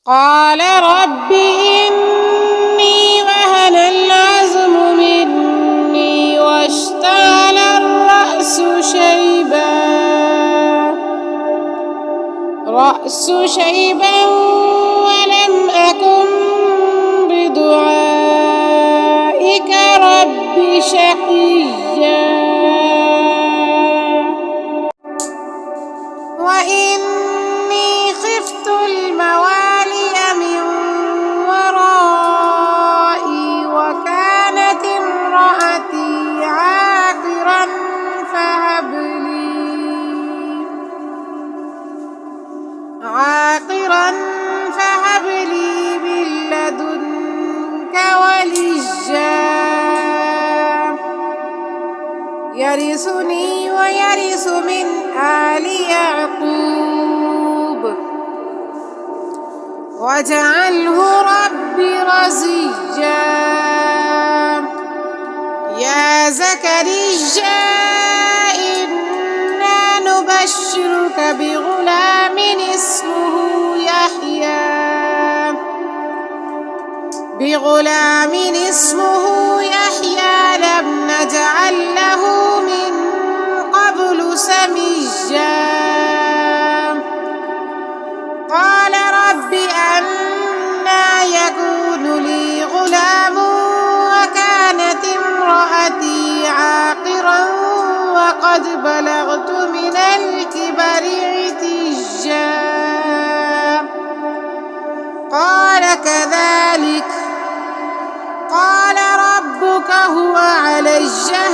قال رب إني وهن العظم مني واشتعل الرأس شيبا ولم أكن بدعائك رب شقيا وإني خفت الموالي من ورائي وكانت امرأتي عاقرا فهب لي من لدنك وليا يرثني ويرث من آل يعقوب واجعله رب رضيا يا زكريا إنا نبشرك بغلام اسمه يحيى لم نجعل له من قبل سميا قال رب أنى يكون لي غلام وكانت امرأتي عاقرا وقد بلغت من الكبر عتيا قال كذلك قال ربك هو علي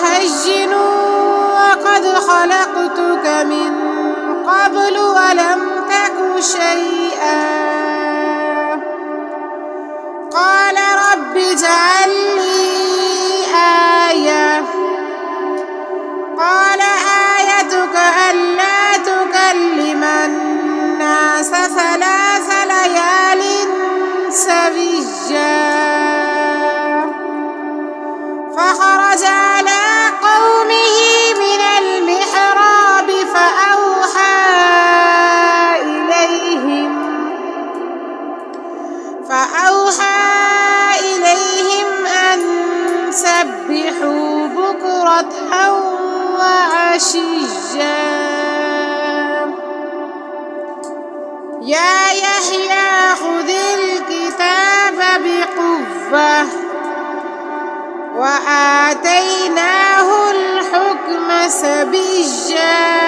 هين وقد خلقتك من قبل ولم تك شيئا قال رب اجعل لي آية قال آيتك ألا تكلم الناس 3 ليال سويا فخرج على قومه من المحراب فأوحى إليهم أن سبحوا بكرة وعشيا يا يحيى خذ الكتاب بقوة وآتيناه الحكم سبيا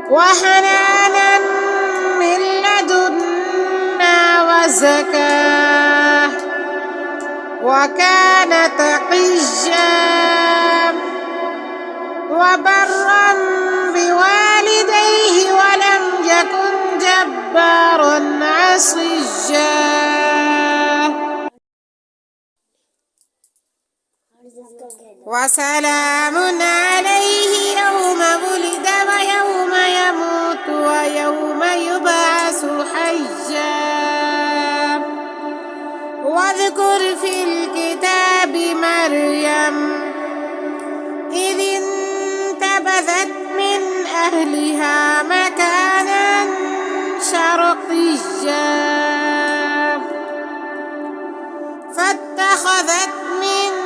وحنانا من لدنا وزكاة وكان تقيا وبرا بوالديه ولم يكن جبارا عصيا وسلام عليه يوم ولد ويوم يموت ويوم يبعث حيا واذكر في الكتاب مريم إذ انتبذت من أهلها مكانا شرقيا فاتخذت من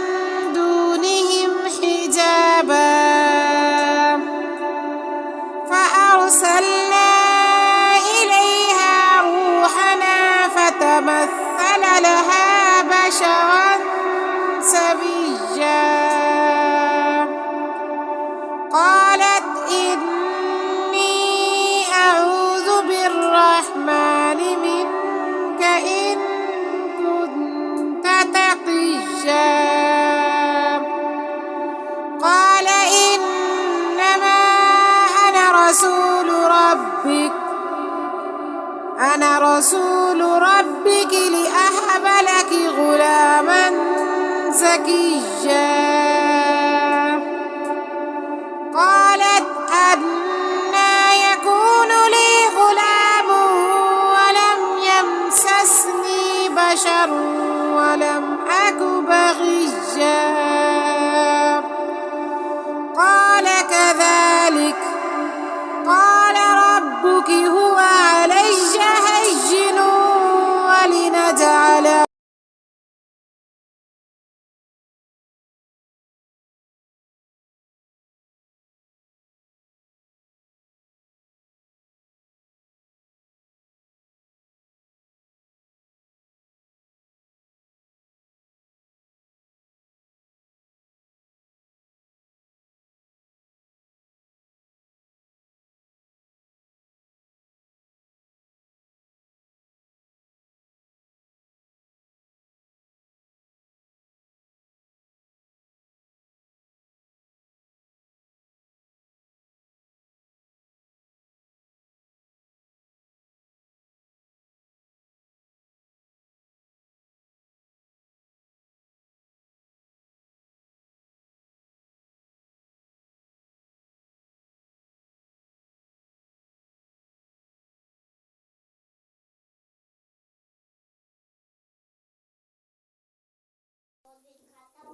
دونهم حجابا فأرسلنا إليها روحنا فتمثل لها بشرا سويا قالت إني أعوذ بالرحمن منك إن كنت تقيا قال إنما أنا رسول ربك لأهب لك غلاما زكيا قالت أنى يكون لي غلام ولم يمسسني بشر ولم أك بغيا قال كذلك قال ربك هو علي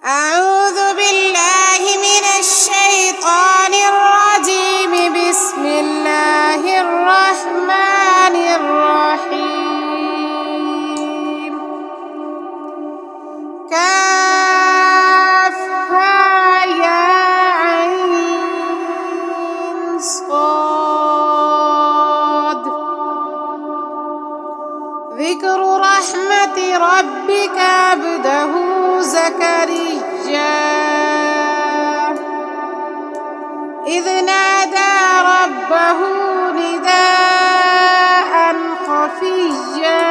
أعوذ بالله من الشيطان الرجيم. بسم الله الرحمن الرحيم. كافها يا عين صاد. ذكر رحمة ربك عبده زكريا إذ نادى ربه نداء خفيا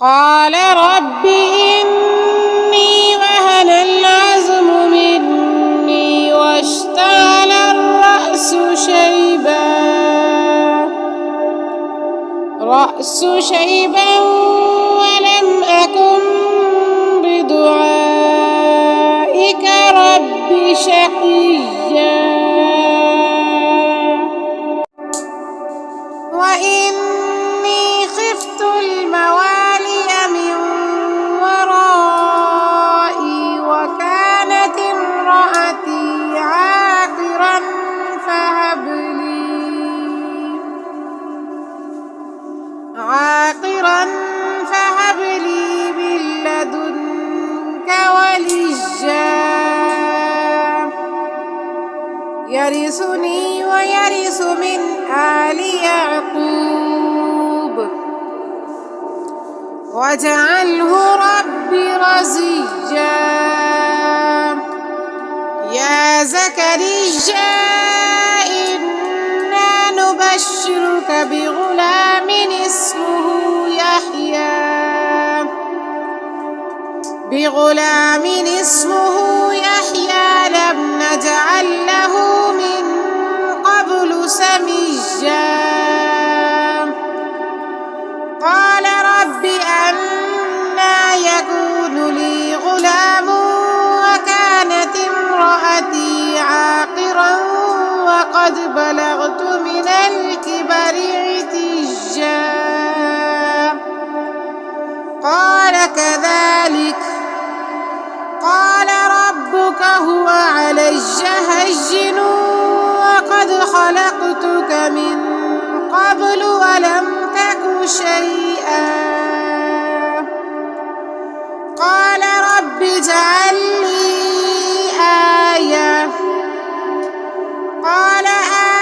قال رب إني وهن العظم مني واشتعل الرأس شيبا ولم أكن بدعائك رب شقيا وإني خفت الموالي من ورائي وكانت امرأتي عاقرا فهب لي من لدنك وليا يرثني ويرث من آل يعقوب واجعله رب رضيا. يا زكريا إنا نبشرك بغلام اسمه يحيى لم نجعل له من قبل سميا. قال رب أنى يكون لي غلام وكانت امرأتي عاقرا وقد بلغت من الكبر عتيا. قال كذلك قال ربك هو علي هين وقد خلقتك من قبل ولم تك شيئا. قال رب اجعل لي آية. قال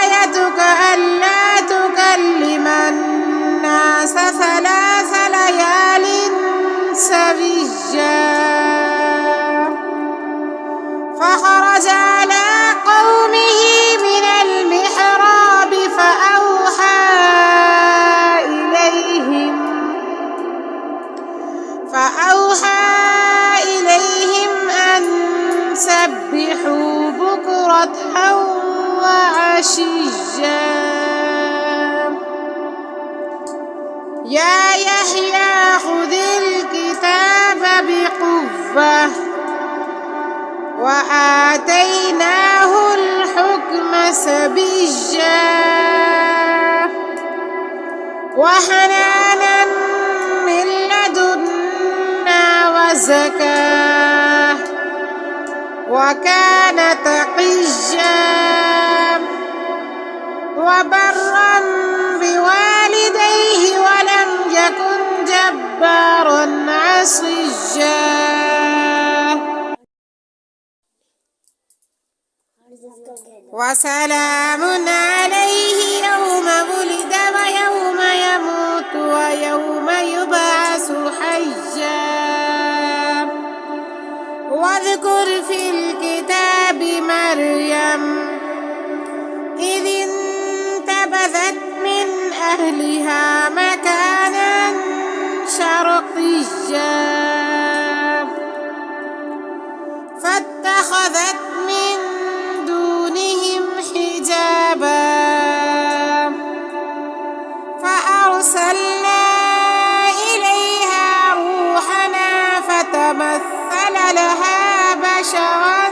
آيتك ألا تكلم الناس 3 ليال سويا. فخرج على قومه من المحراب فأوحى إليهم أن سبحوا بكرة وعشيا. يا يحيى خذ الكتاب بقوة وآتيناه الحكم سبيا وحنانا من لدنا وزكاة وكان تقيا وبرا بوالديه ولم يكن جبارا عصيا. وسلام عليه يوم ولد ويوم يموت ويوم يبعث حيا. واذكر في الكتاب مريم إذ انتبذت من أهلها مكانا شرقيا فاتخذت من دونهم حجابا فأرسلنا إليها روحنا فتمثل لها بشرا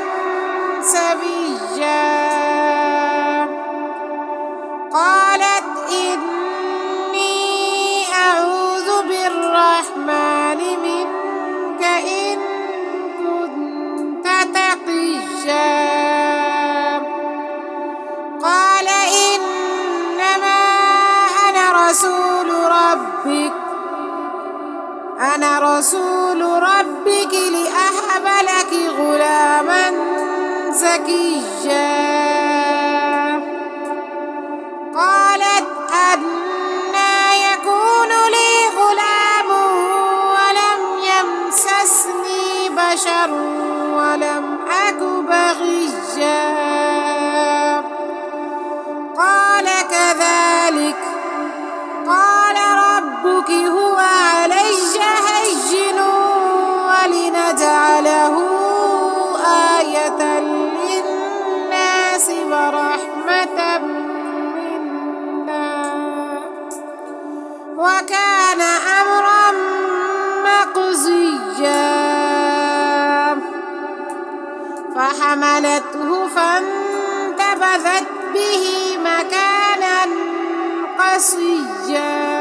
سويا. قالت إني أنا رسول ربك لأهب لك غلاما زكيا. قالت أنى يكون لي غلام ولم يمسسني بشر ولم أك بغيا. قال كذلك قال ربك هو علي هين ولنجعله آية للناس ورحمة منا وكان أمرا مقضيا. فحملته فانتبذت به مكانا قصيا.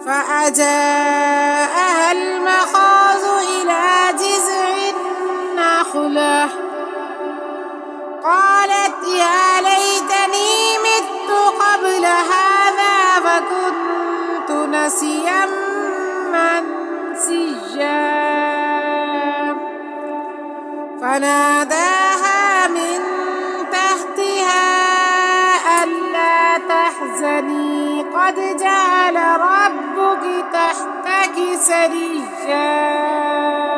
فأجاءها المخاض إلى جذع النخلة قالت يا ليتني مت قبل هذا فكنت نسيا منسيا. فناداها من تحتها ألا تحزني قد جعل ربك تحتك سريا.